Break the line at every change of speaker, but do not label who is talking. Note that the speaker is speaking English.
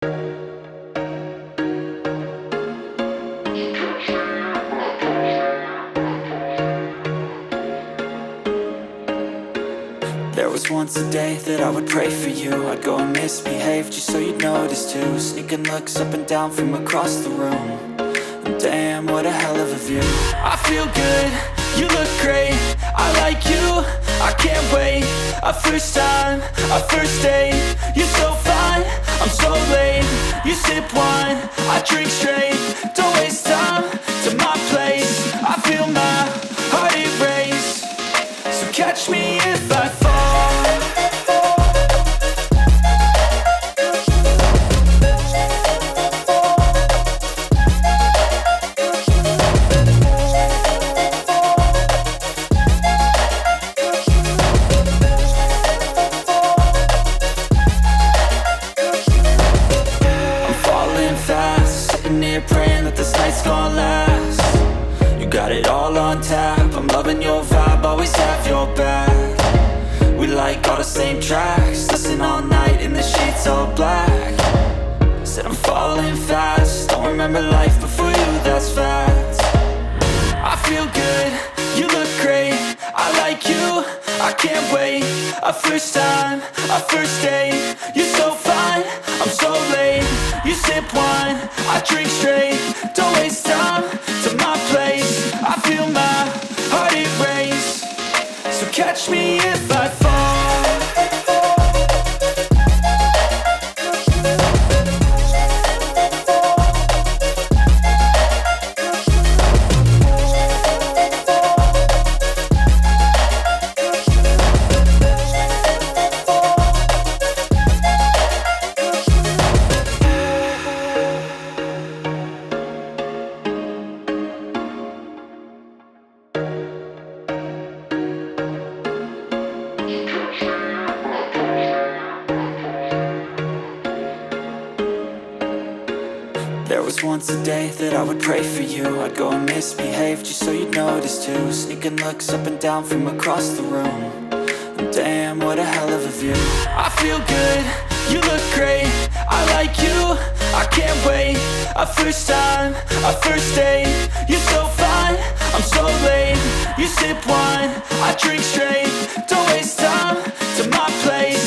There was once a day that I would pray for you. I'd go and misbehave just so you'd notice too. Sneaking looks up and down from across the room. And damn, what a hell of a view. I feel good, you look great, I like you, I can't wait. A first time, a first date. You're so fine, I'm so late. You sip wine, I drink straight. Don't waste time to my place. I feel my heart erase. So catch me if I fall. Praying that this night's gonna last. You got it all on tap, I'm loving your vibe, always have your back. We like all the same tracks, listen all night in the sheets all black. Said I'm falling fast, don't remember life before you, that's fact. I feel good, you look great, I like you, I can't wait. A first time, a first date. You're so fine, I'm so late. You sip wine, I drink straight. Don't waste time to my place. I feel my heart erase. So catch me if I fall. There was once a day that I would pray for you. I'd go and misbehave just so you'd notice too. Sneaking looks up and down from across the room. And damn, what a hell of a view. I feel good, you look great, I like you, I can't wait. A first time, a first date. You're so fine, I'm so late. You sip wine, I drink straight. Don't waste time to my place.